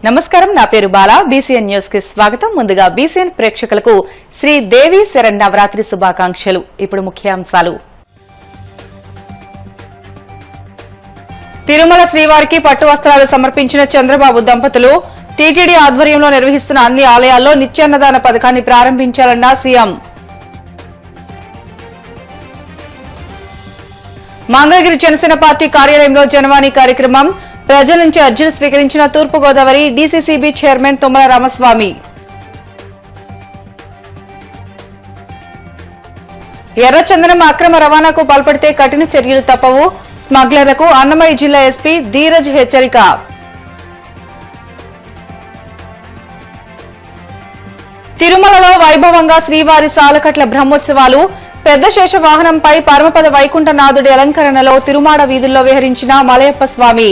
నమస్కారం, నా పేరు బాల. బీసీఎన్ న్యూస్ కి స్వాగతం. ముందుగా బీసీఎన్ ప్రేక్షకులకు శ్రీ దేవి శరన్నవరాత్రి శుభాకాంక్షలు. ఇప్పుడు ముఖ్యాంశాలు. తిరుమల శ్రీవారికి పట్టు వస్త్రాలు సమర్పించిన చంద్రబాబు దంపతులు టీటీడీ ఆధ్వర్యంలో నిర్వహిస్తున్న అన్ని ఆలయాల్లో నిత్యాన్నదాన పథకాన్ని ప్రారంభించాలన్న సీఎం. మంగళగిరి జనసేన పార్టీ కార్యాలయంలో జనవాణి కార్యక్రమం. ప్రజల నుంచి అర్జీలు స్వీకరించిన తూర్పుగోదావరి డీసీసీబీ చైర్మన్ తుమ్మల రామస్వామి. ఎర్రచందనం అక్రమ రవాణాకు పాల్పడితే కఠిన చర్యలు తప్పవు. స్మగ్లర్లకు అన్నమయ్య జిల్లా ఎస్పీ ధీరజ్ హెచ్చరిక. తిరుమలలో వైభవంగా శ్రీవారి సాలకట్ల బ్రహ్మోత్సవాలు. పెద్ద శేష వాహనంపై పరమపద వైకుంఠనాథుడి అలంకరణలో తిరుమాడ వీధుల్లో విహరించిన మలయప్ప స్వామి.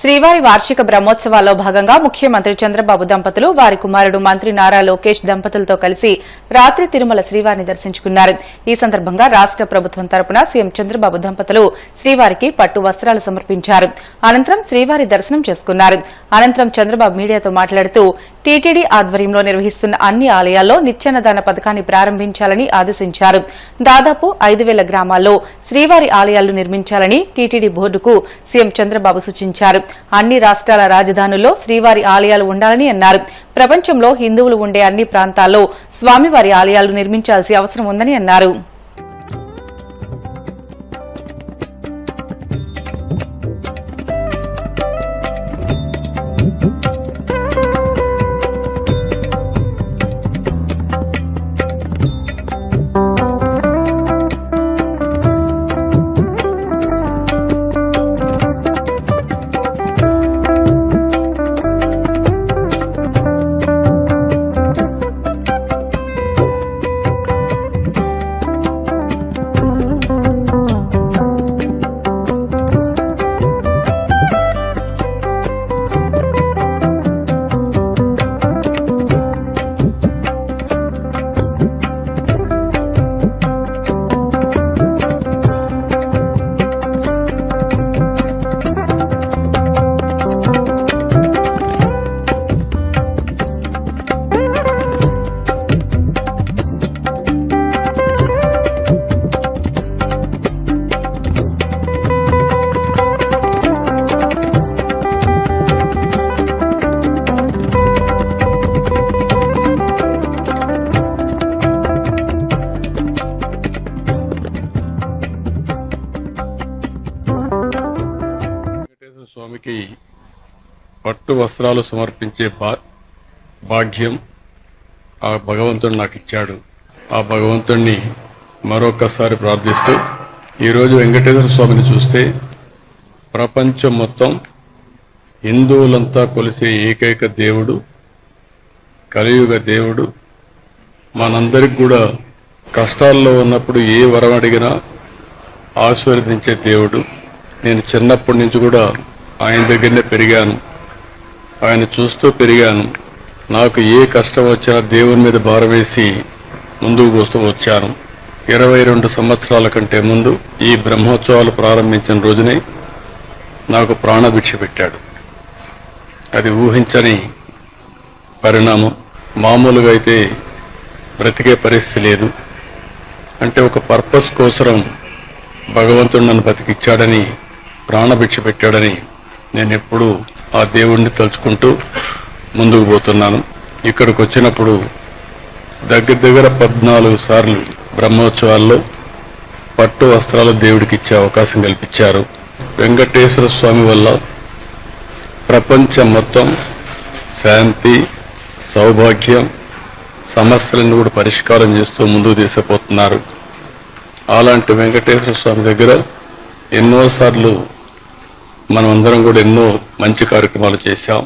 శ్రీవారి వార్షిక బ్రహ్మోత్సవాల్లో భాగంగా ముఖ్యమంత్రి చంద్రబాబు దంపతులు వారి కుమారుడు మంత్రి నారా లోకేష్ దంపతులతో కలిసి రాత్రి తిరుమల శ్రీవారిని దర్శించుకున్నారు. ఈ సందర్భంగా రాష్ట ప్రభుత్వం తరపున సీఎం చంద్రబాబు దంపతులు శ్రీవారికి పట్టు వస్త్రాలు సమర్పించారు. అనంతరం శ్రీవారి దర్శనం చేసుకున్నారు. అనంతరం చంద్రబాబు మీడియాతో మాట్లాడుతూ టీటీడీ ఆధ్వర్యంలో నిర్వహిస్తున్న అన్ని ఆలయాల్లో నిత్యాన్నదాన పథకాన్ని ప్రారంభించాలని ఆదేశించారు. దాదాపు 5,000 గ్రామాల్లో శ్రీవారి ఆలయాలు నిర్మించాలని టీటీడీ బోర్డుకు సీఎం చంద్రబాబు సూచించారు. అన్ని రాష్ట్రాల రాజధానుల్లో శ్రీవారి ఆలయాలు ఉండాలని అన్నారు. ప్రపంచంలో హిందువులు ఉండే అన్ని ప్రాంతాల్లో స్వామివారి ఆలయాలు నిర్మించాల్సిన అవసరం ఉందని అన్నారు. స్వామికి పట్టు వస్త్రాలు సమర్పించే భాగ్యం ఆ భగవంతుడు నాకు ఇచ్చాడు. ఆ భగవంతుణ్ణి మరొకసారి ప్రార్థిస్తూ ఈరోజు వెంకటేశ్వర స్వామిని చూస్తే ప్రపంచం మొత్తం హిందువులంతా కొలిసే ఏకైక దేవుడు, కలియుగ దేవుడు. మనందరికి కూడా కష్టాల్లో ఉన్నప్పుడు ఏ వరం అడిగినా ఆశీర్వదించే దేవుడు. నేను చిన్నప్పటి నుంచి కూడా ఆయన దగ్గరనే పెరిగాను, ఆయన చూస్తూ పెరిగాను. నాకు ఏ కష్టం వచ్చినా దేవుని మీద భారం వేసి ముందుకు పోస్తూ వచ్చాను. 22 సంవత్సరాల కంటే ముందు ఈ బ్రహ్మోత్సవాలు ప్రారంభించిన రోజునే నాకు ప్రాణభిక్ష పెట్టాడు. అది ఊహించని పరిణామం. మామూలుగా అయితే బ్రతికే పరిస్థితి లేదు. అంటే ఒక పర్పస్ కోసం భగవంతుడు నన్ను బతికిచ్చాడని, ప్రాణభిక్ష పెట్టాడని నేను ఎప్పుడూ ఆ దేవుణ్ణి తలుచుకుంటూ ముందుకు పోతున్నాను. ఇక్కడికి వచ్చినప్పుడు దగ్గర 14 సార్లు బ్రహ్మోత్సవాల్లో పట్టు వస్త్రాలు దేవుడికి ఇచ్చే అవకాశం కల్పించారు. వెంకటేశ్వర స్వామి వల్ల ప్రపంచం మొత్తం శాంతి, సౌభాగ్యం, సమస్యలను కూడా పరిష్కారం చేస్తూ ముందుకు తీసుకుపోతున్నారు. అలాంటి వెంకటేశ్వర స్వామి దగ్గర ఎన్నోసార్లు మనమందరం కూడా ఎన్నో మంచి కార్యక్రమాలు చేశాం.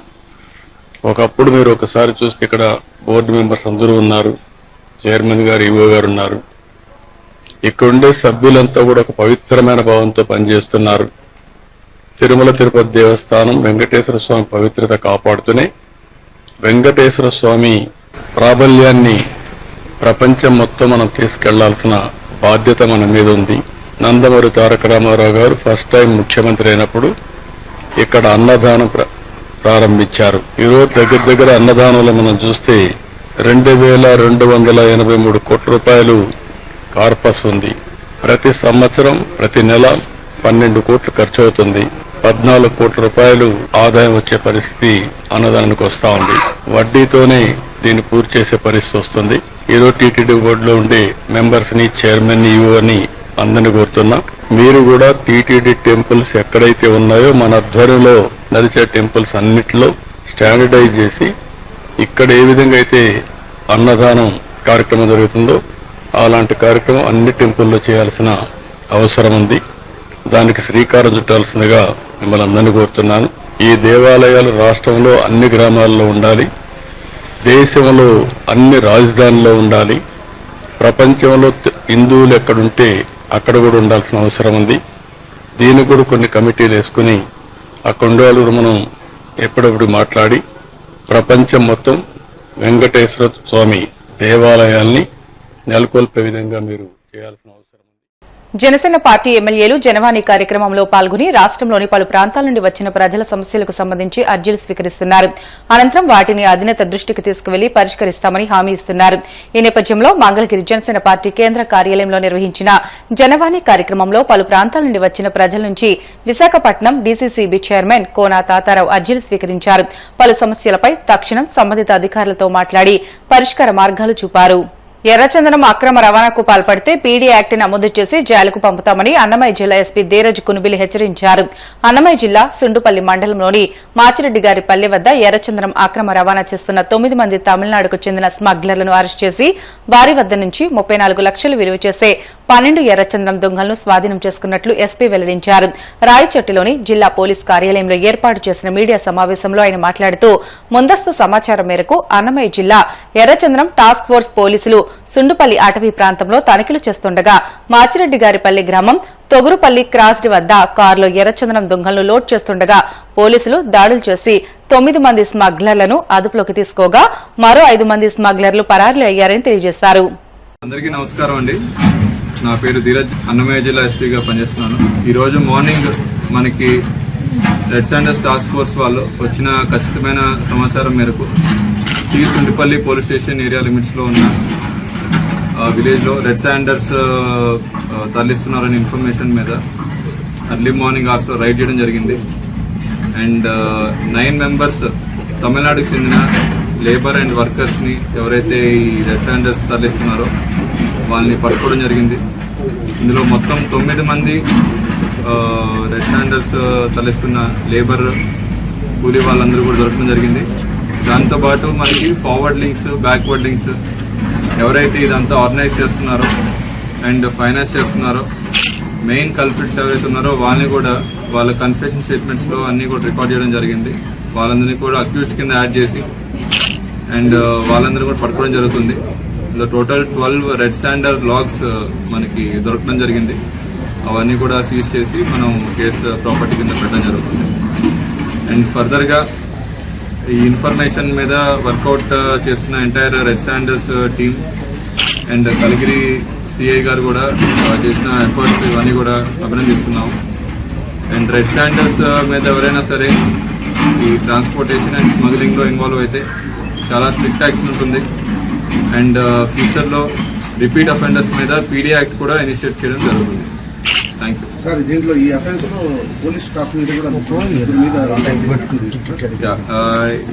ఒకప్పుడు మీరు ఒకసారి చూస్తే ఇక్కడ బోర్డు మెంబర్స్ అందరూ ఉన్నారు, చైర్మన్ గారు, ఈవో గారు ఉన్నారు. ఇక్కడుండే సభ్యులంతా కూడా ఒక పవిత్రమైన భావంతో పనిచేస్తున్నారు. తిరుమల తిరుపతి దేవస్థానం వెంకటేశ్వర స్వామి పవిత్రత కాపాడుతూనే వెంకటేశ్వర స్వామి ప్రాబల్యాన్ని ప్రపంచం మొత్తం మనం తీసుకెళ్లాల్సిన బాధ్యత మన మీద ఉంది. నందమూరి తారక రామారావు గారు ఫస్ట్ టైం ముఖ్యమంత్రి అయినప్పుడు ఇక్కడ అన్నదానం ప్రారంభించారు. ఈరోజు దగ్గర అన్నదానంలో మనం చూస్తే 2,283 కోట్ల రూపాయలు కార్పస్ ఉంది. ప్రతి సంవత్సరం ప్రతి నెల 12 కోట్లు ఖర్చు అవుతుంది. 14 కోట్ల రూపాయలు ఆదాయం వచ్చే పరిస్థితి అన్నదానానికి వస్తా ఉంది. వడ్డీతోనే దీన్ని పూర్తి చేసే పరిస్థితి వస్తుంది. ఈరోజు టీటీడీ బోర్డులో ఉండే మెంబర్స్ ని, చైర్మన్, ఈఓ అని అందరినీ కోరుతున్నా, మీరు కూడా టీటీడీ టెంపుల్స్ ఎక్కడైతే ఉన్నాయో మన ఆధ్వర్యంలో నడిచే టెంపుల్స్ అన్నిటిలో స్టాండర్డైజ్ చేసి ఇక్కడ ఏ విధంగా అయితే అన్నదానం కార్యక్రమం జరుగుతుందో అలాంటి కార్యక్రమం అన్ని టెంపుల్లో చేయాల్సిన అవసరం ఉంది. దానికి శ్రీకారం చుట్టాల్సిందిగా మిమ్మల్ని అందరినీ కోరుతున్నాను. ఈ దేవాలయాలు రాష్ట్రంలో అన్ని గ్రామాల్లో ఉండాలి, దేశంలో అన్ని రాజధానుల్లో ఉండాలి, ప్రపంచంలో హిందువులు ఎక్కడుంటే అక్కడ కూడా ఉండాల్సిన అవసరం ఉంది. దీనికి కూడా కొన్ని కమిటీలు వేసుకుని అక్కడ ఉండే వాళ్ళు మనం ఎప్పుడప్పుడు మాట్లాడి ప్రపంచం మొత్తం వెంకటేశ్వర స్వామి దేవాలయాల్ని నెలకొల్పే విధంగా మీరు చేయాల్సిన అవసరం ఉంది. జనసేన పార్టీ ఎమ్మెల్యేలు జనవాణి కార్యక్రమంలో పాల్గొని రాష్ట్రంలోని పలు ప్రాంతాల నుండి వచ్చిన ప్రజల సమస్యలకు సంబంధించి అర్జీలు స్వీకరిస్తున్నారు. అనంతరం వాటిని అధినేత దృష్టికి తీసుకువెళ్లి పరిష్కరిస్తామని హామీ ఇస్తున్నారు. ఈ నేపథ్యంలో మంగళగిరి జనసేన పార్టీ కేంద్ర కార్యాలయంలో నిర్వహించిన జనవాణి కార్యక్రమంలో పలు ప్రాంతాల నుండి వచ్చిన ప్రజల నుంచి విశాఖపట్నం డీసీసీబీ చైర్మన్ కోన తాతారావు అర్జీలు స్వీకరించారు. పలు సమస్యలపై తక్షణం సంబంధిత అధికారులతో మాట్లాడి పరిష్కార మార్గాలు చూపారు. ఎర్రచందనం అక్రమ రవాణాకు పాల్పడితే పీడీ యాక్ట్ నమోదు చేసి జైలుకు పంపుతామని అన్నమయ్య జిల్లా ఎస్పీ ధీరజ్ కునుబిలి హెచ్చరించారు. అన్నమయ్య జిల్లా సుండుపల్లి మండలంలోని మాచిరెడ్డిగారి పల్లె వద్ద ఎర్రచందనం అక్రమ రవాణా చేస్తున్న 9 మంది తమిళనాడుకు చెందిన స్మగ్లర్లను అరెస్ట్ చేసి వారి వద్ద నుంచి 34 లక్షలు విలువ చేసే 12 ఎర్రచందనం దొంగలను స్వాధీనం చేసుకున్నట్లు ఎస్పీ వెల్లడించారు. రాయచోటిలోని జిల్లా పోలీస్ కార్యాలయంలో ఏర్పాటు చేసిన మీడియా సమావేశంలో ఆయన మాట్లాడుతూ ముందస్తు సమాచారం మేరకు అన్నమయ్య జిల్లా ఎర్రచందనం టాస్క్ ఫోర్స్ పోలీసులు సుండుపల్లి అటవీ ప్రాంతంలో తనిఖీలు చేస్తుండగా మాచిరెడ్డిగారిపల్లి గ్రామం తొగురుపల్లి క్రాస్డ్ వద్ద కారులో ఎర్రచందనం దొంగలను లోడ్ చేస్తుండగా పోలీసులు దాడులు చేసి 9 మంది స్మగ్లర్లను అదుపులోకి తీసుకోగా మరో 5 మంది స్మగ్లర్లు పరారీ అయ్యారని తెలియజేశారు. అందరికీ నమస్కారం అండి. నా పేరు ధీరజ్, అన్నమయ్య జిల్లా ఎస్పీగా పనిచేస్తున్నాను. ఈరోజు మార్నింగ్ మనకి రెడ్ శాండర్స్ టాస్క్ ఫోర్స్ వాళ్ళు వచ్చిన ఖచ్చితమైన సమాచారం మేరకు సుండిపల్లి పోలీస్ స్టేషన్ ఏరియా లిమిట్స్లో ఉన్న విలేజ్లో రెడ్ శాండర్స్ తరలిస్తున్నారనే ఇన్ఫర్మేషన్ మీద అర్లీ మార్నింగ్ అవర్స్లో రైడ్ చేయడం జరిగింది. అండ్ 9 మెంబర్స్ తమిళనాడుకు చెందిన లేబర్ అండ్ వర్కర్స్ని ఎవరైతే ఈ రెడ్ శాండర్స్ తరలిస్తున్నారో వాళ్ళని పట్టుకోవడం జరిగింది. ఇందులో మొత్తం 9 మంది రెడ్ శాండర్స్ తరలిస్తున్న లేబర్ కూలీ వాళ్ళందరూ కూడా దొరకడం జరిగింది. దాంతోపాటు మనకి ఫార్వర్డ్ లింక్స్, బ్యాక్వర్డ్ లింక్స్ ఎవరైతే ఇదంతా ఆర్గనైజ్ చేస్తున్నారో అండ్ ఫైనాన్స్ చేస్తున్నారో మెయిన్ కల్ప్రిట్స్ ఎవరైతే ఉన్నారో వాళ్ళని కూడా వాళ్ళ కన్ఫెషన్ స్టేట్మెంట్స్లో అన్నీ కూడా రికార్డ్ చేయడం జరిగింది. వాళ్ళందరినీ కూడా అక్యూజ్డ్ కింద యాడ్ చేసి అండ్ వాళ్ళందరూ కూడా పట్టుకోవడం జరుగుతుంది. ఇలా టోటల్ 12 రెడ్ శాండర్ లాగ్స్ మనకి దొరకడం జరిగింది. అవన్నీ కూడా సీజ్ చేసి మనం కేసు ప్రాపర్టీ కింద పెట్టడం జరుగుతుంది. అండ్ ఫర్దర్గా ఈ ఇన్ఫర్మేషన్ మీద వర్కౌట్ చేస్తున్న entire red Sanders team and Kaligiri CI గారు కూడా చేసిన ఎఫర్ట్స్ ఇవన్నీ కూడా అభినందిస్తున్నాం. అండ్ రెడ్ శాండర్స్ మీద ఎవరైనా సరే ఈ ట్రాన్స్పోర్టేషన్ అండ్ స్మగ్లింగ్లో ఇన్వాల్వ్ అయితే చాలా స్ట్రిక్ట్ యాక్షన్ ఉంటుంది. అండ్ ఫ్యూచర్లో రిపీట్ అఫెండర్స్ మీద పీడీ యాక్ట్ కూడా ఇనిషియేట్ చేయడం జరుగుతుంది. Thank you sir. దీంట్లో ఈ అఫెన్స్లో పోలీస్ స్టాఫ్ మీద కూడా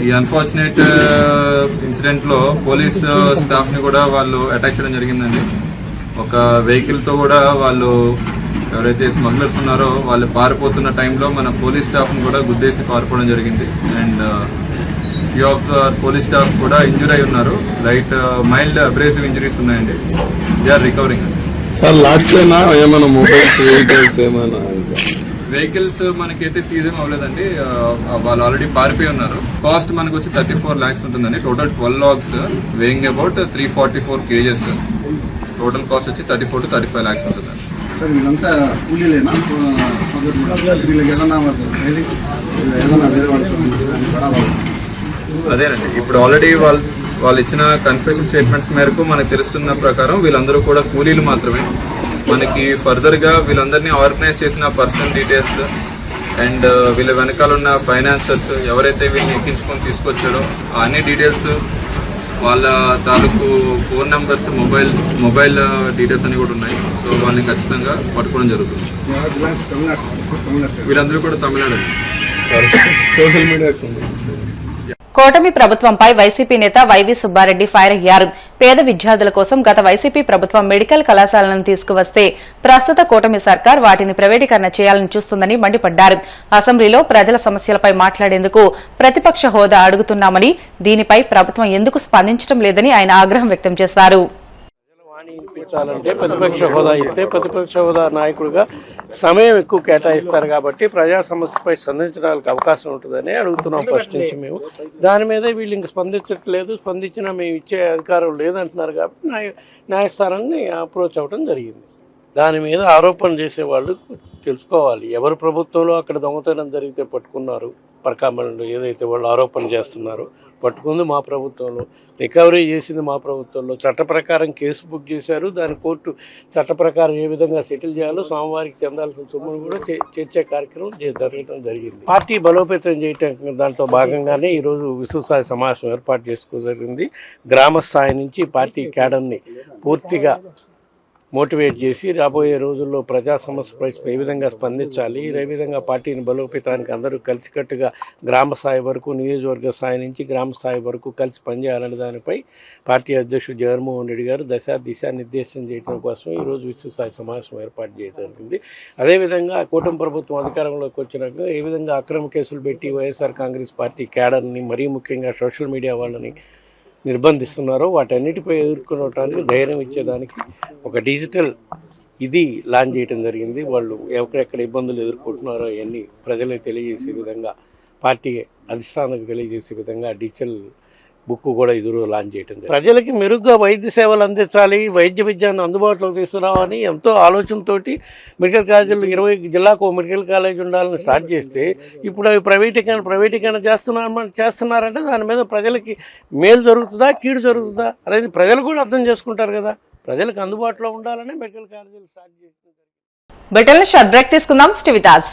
ఈ అన్ఫార్చునేట్ ఇన్సిడెంట్లో పోలీస్ స్టాఫ్ని కూడా వాళ్ళు అటాక్ చేయడం జరిగిందండి. ఒక వెహికల్తో కూడా వాళ్ళు ఎవరైతే స్మగ్లర్స్ ఉన్నారో వాళ్ళు పారిపోతున్న టైంలో మన పోలీస్ స్టాఫ్ని కూడా గుద్దేసి పారిపోవడం జరిగింది. And few of police staff కూడా ఇంజూర్ అయి ఉన్నారు. లైట్ మైల్డ్ అబ్రేసివ్ ఇంజరీస్ ఉన్నాయండి. They are recovering. Sir last ఏమైనా మొబైల్స్ వెహికల్స్ ఏమైనా వెహికల్స్ మనకైతే సీజ్ ఏం అవ్వలేదండి. వాళ్ళు ఆల్రెడీ పారిపోయి ఉన్నారు. కాస్ట్ మనకు వచ్చి 34 lakhs ఉంటుందండి. Total 12 logs weighing about 344 kgs. Total cost వచ్చి 34 to 35 lakhs ఉంటుందండి. సార్ వీళ్ళంతా కూలీలేనా? వీళ్ళకి ఏదన్నా వేరే అదేనండి. ఇప్పుడు ఆల్రెడీ వాళ్ళు ఇచ్చిన కన్ఫెషన్ స్టేట్మెంట్స్ మేరకు మనకు తెలుస్తున్న ప్రకారం వీళ్ళందరూ కూడా కూలీలు మాత్రమే. మనకి ఫర్దర్గా వీళ్ళందరినీ ఆర్గనైజ్ చేసిన పర్సన్ డీటెయిల్స్ అండ్ వీళ్ళ వెనకాల ఉన్న ఫైనాన్సర్స్ ఎవరైతే వీళ్ళని ఎక్కించుకొని తీసుకొచ్చారో అన్ని డీటెయిల్స్, వాళ్ళ తాలూకు ఫోన్ నెంబర్స్, మొబైల్ డీటెయిల్స్ అన్ని కూడా ఉన్నాయి. సో వాళ్ళని ఖచ్చితంగా పట్టుకోవడం జరుగుతుంది. వీళ్ళందరూ కూడా తమిళనాడు. సోషల్ మీడియా కూటమి ప్రభుత్వంపై వైసీపీ నేత వైవి సుబ్బారెడ్డి ఫైర్ అయ్యారు. పేద విద్యార్థుల కోసం గత వైసీపీ ప్రభుత్వం మెడికల్ కళాశాలను తీసుకువస్తే ప్రస్తుత కూటమి సర్కార్ వాటిని ప్రైవేటీకరణ చేయాలని చూస్తుందని మండిపడ్డారు. అసెంబ్లీలో ప్రజల సమస్యలపై మాట్లాడేందుకు ప్రతిపక్ష హోదా అడుగుతున్నామని, దీనిపై ప్రభుత్వం ఎందుకు స్పందించడం లేదని ఆయన ఆగ్రహం వ్యక్తం చేశారు. వినిపించాలంటే ప్రతిపక్ష హోదా ఇస్తే ప్రతిపక్ష హోదా నాయకుడిగా సమయం ఎక్కువ కేటాయిస్తారు కాబట్టి ప్రజా సమస్యపై స్పందించడానికి అవకాశం ఉంటుందని అడుగుతున్నాం ఫస్ట్ నుంచి మేము. దాని మీద వీళ్ళు ఇంక స్పందించట్లేదు, స్పందించినా మేము ఇచ్చే అధికారం లేదంటున్నారు కాబట్టి న్యాయస్థానాన్ని అప్రోచ్ అవ్వడం జరిగింది. దాని మీద ఆరోపణ చేసేవాళ్ళు తెలుసుకోవాలి, ఎవరు ప్రభుత్వంలో అక్కడ దొంగతనం జరిగితే పట్టుకున్నారు, పరకామణిలో ఏదైతే వాళ్ళు ఆరోపణ చేస్తున్నారో పట్టుకుంది మా ప్రభుత్వంలో, రికవరీ చేసింది మా ప్రభుత్వంలో, చట్ట ప్రకారం కేసు బుక్ చేశారు, దాని కోర్టు చట్ట ప్రకారం ఏ విధంగా సెటిల్ చేయాలో స్వామివారికి చెందాల్సిన సొమ్మును కూడా చేర్చే కార్యక్రమం జరగడం జరిగింది. పార్టీ బలోపేతం చేయటం దాంట్లో భాగంగానే ఈరోజు విస్తృతస్థాయి సమావేశం ఏర్పాటు చేసుకోవడం జరిగింది. గ్రామ స్థాయి నుంచి పార్టీ క్యాడర్ని పూర్తిగా మోటివేట్ చేసి రాబోయే రోజుల్లో ప్రజా సమస్యపై ఏ విధంగా స్పందించాలి, ఏ విధంగా పార్టీని బలోపేతానికి అందరూ కలిసికట్టుగా గ్రామ స్థాయి వరకు, నియోజకవర్గ స్థాయి నుంచి గ్రామ స్థాయి వరకు కలిసి పనిచేయాలనే దానిపై పార్టీ అధ్యక్షుడు జగన్మోహన్ రెడ్డి గారు దిశానిర్దేశం చేయడం కోసం ఈరోజు విస్తృతస్థాయి సమావేశం ఏర్పాటు చేయడం జరిగింది. అదేవిధంగా కూటమి ప్రభుత్వం అధికారంలోకి వచ్చినాక ఏ విధంగా అక్రమ కేసులు పెట్టి వైఎస్ఆర్ కాంగ్రెస్ పార్టీ క్యాడర్ని, మరీ ముఖ్యంగా సోషల్ మీడియా వాళ్ళని నిర్బంధిస్తున్నారో వాటన్నిటిపై ఎదుర్కొనడానికి ధైర్యం ఇచ్చేదానికి ఒక డిజిటల్ ఇది లాంచ్ చేయడం జరిగింది. వాళ్ళు ఎక్కడెక్కడ ఇబ్బందులు ఎదుర్కొంటున్నారో అవన్నీ ప్రజలకు తెలియజేసే విధంగా, పార్టీ అధిష్టానానికి తెలియజేసే విధంగా డిజిటల్ బుక్ కూడా ఎదురు లాంచ్ చేయడం జరిగింది. ప్రజలకి మెరుగ్గా వైద్య సేవలు అందించాలి, వైద్య విద్యను అందుబాటులోకి తీసుకురావాలని ఎంతో ఆలోచనతోటి మెడికల్ కాలేజీలు 20 జిల్లాకు మెడికల్ కాలేజ్ ఉండాలని స్టార్ట్ చేస్తే ఇప్పుడు అవి ప్రైవేటీకరణ చేస్తున్నారంటే దాని మీద ప్రజలకి మేలు జరుగుతుందా, కీడు జరుగుతుందా అనేది ప్రజలు కూడా అర్థం చేసుకుంటారు కదా. ప్రజలకు అందుబాటులో ఉండాలని మెడికల్ కాలేజీలు స్టార్ట్ చేస్తున్నారు. బ్రిటన్ షార్ట్ బ్రేక్ తీసుకుందాం. Stay with us.